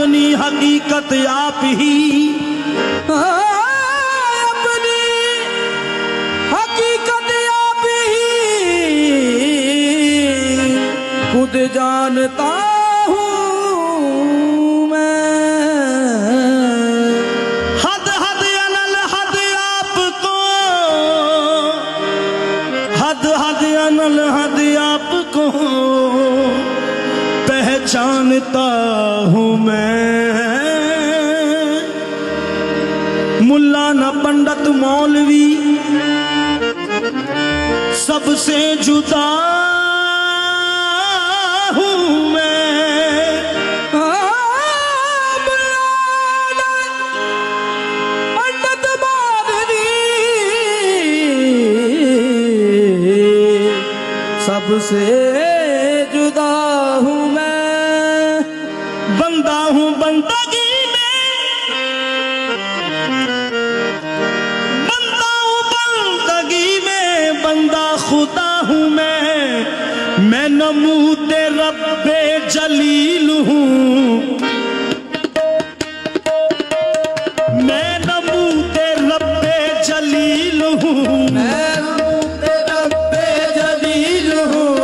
अपनी हकीकत आप ही, अपनी हकीकत आप ही खुद जानता हूँ मैं। हद हद अनल हद आपको, हद हद अनल हद आपको पहचानता हूँ मैं। मुल्ला न पंडित मौलवी सबसे जुदा हूँ मैं। पंडित मौलवी सबसे जुदा हूँ मैं। बंदा हूँ बंदगी में, बंदा हूँ बंदगी में, बंदा खुदा हूँ मैं नमूद रब्बे जलील हूँ, मैं नमूद रब्बे जलील हूँ, मैं नमूद रब्बे जलील हूँ,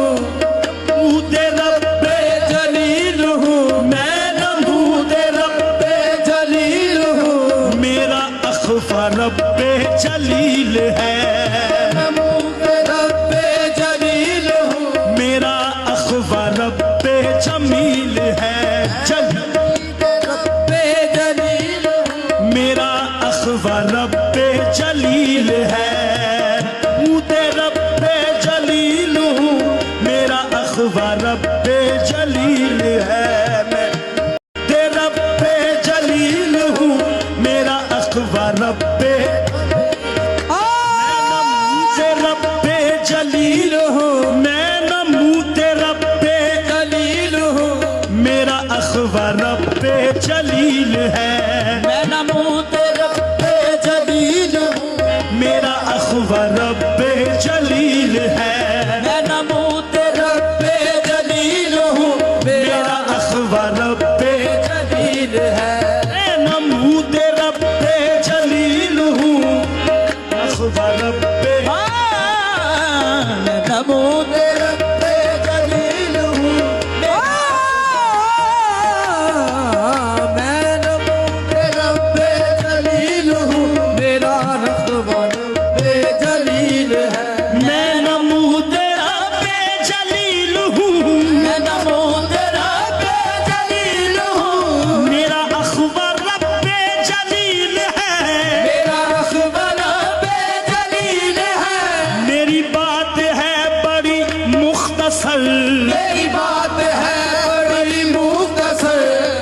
नमूद रब्बे जलील हूँ, मैं नमूद रब्बे जलील हूँ। मेरा अख़फ़ा रब्बे जलील है, नमूद रब्बे जलील हूँ, मेरा अख़फ़ा रब्बे जमील है, रब्बे जलील हूँ, मेरा अख़फ़ा रब्बे जलील है। मुझे रब्बे जलील हूँ, मेरा अख़फ़ा रब्बे जलील है। मैं ते रब्बे जलील हूँ, मेरा अख़फ़ा रब्बे रब्बे जलील हूँ, मैं नमूद रब्बे जलील हूँ, मेरा अख़फ़ा रब्बे जलील है। मैं नमूद रब्बे जलील हूँ, मेरा अख़फ़ा रब्बे जलील है, मैं नमूद रब्बे जलील हूँ, मेरा अख़फ़ा रब्बे जलील है। मैं नमूद रब्बे जलील हूँ, अख़फ़ा रब्बे मैं नमूद रब्बे जलील हूँ, मैं नमूद रब्बे जलील हूँ, मेरा रब्बे जलील है। मैं नमूद रब्बे जलील हूँ, मैं नमूद रब्बे जलील हूँ, मेरा अख़फ़ा रब्बे जलील है, मेरा रब्बे जलील है। मेरी बात है बड़ी मुख्तसर, मेरी बात है बड़ी मुख्तसर,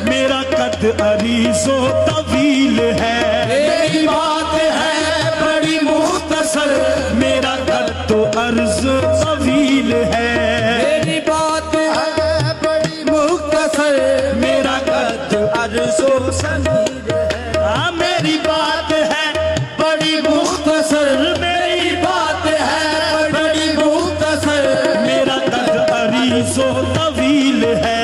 मेरा कद अरीज़ो तवील है, मेरी बात है बड़ी मुख्तसर, मेरा कद तो अर्ज़ तवील है, मेरी बात है बड़ी मुख्तसर, मेरा कद अर्ज़ो समीर है। हाँ मेरी बात है बड़ी मुख्तसर, मेरी बात है बड़ी मुख्तसर, मेरा कद अरीज़ो तवील है,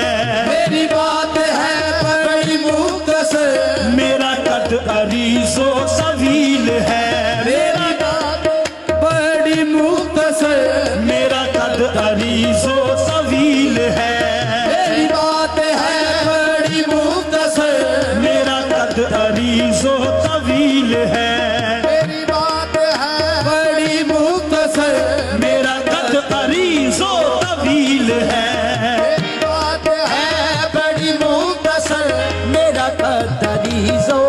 मेरी बात है बड़ी मुख्तसर, मेरा कद अरीज़ो सवील है, मेरी बात बड़ी मुख्तसर, मेरा कद अरीज़ो तवील है, मेरी बात है बड़ी मुख्तसर, मेरा कद अरीज़ो तवील है, मेरी बात है बड़ी मुख्तसर, मेरा कद अरीज़ो तवील है, मेरी बात है बड़ी मुख्तसर, मेरा कद अरीज़ो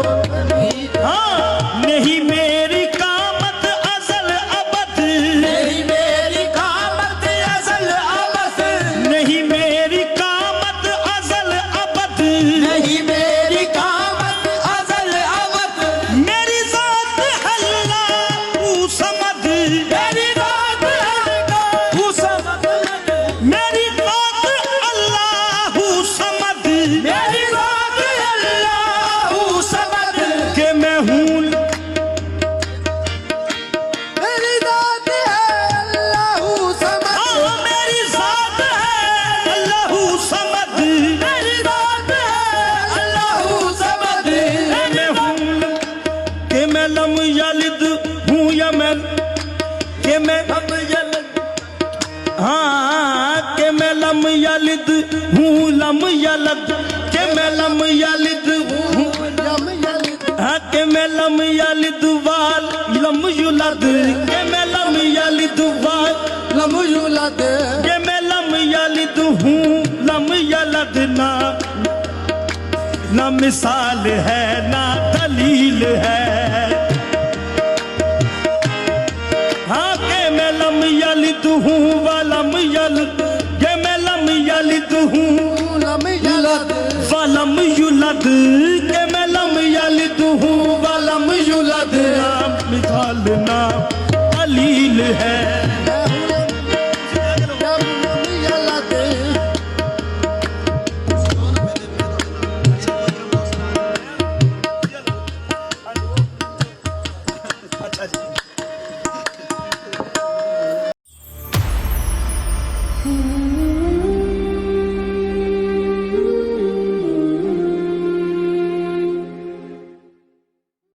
हाँ नहीं मेरी कामत अज़ल अबद, नहीं मेरी कामत अज़ल अबद, नहीं मेरी कामत अज़ल अबद, नहीं मेरी कामत अज़ल अबद, मेरी ज़ात लम यलिद हूँ या मैं के मैं हाँ के मैं लम यलिद हूँ लम यलद के मैं लम यलिद हूँ हाँ के मैं लम यलिद वाल लम युलद के मैं लम यलिद वाल लम युलद के मैं लम यलिद हूँ लम यलद ना मिसाल है ना दलील है हाँ के मैं लम यलिद हूँ वलम यलिद के मैं लम यलिद हूँ लम युलद वलम युलद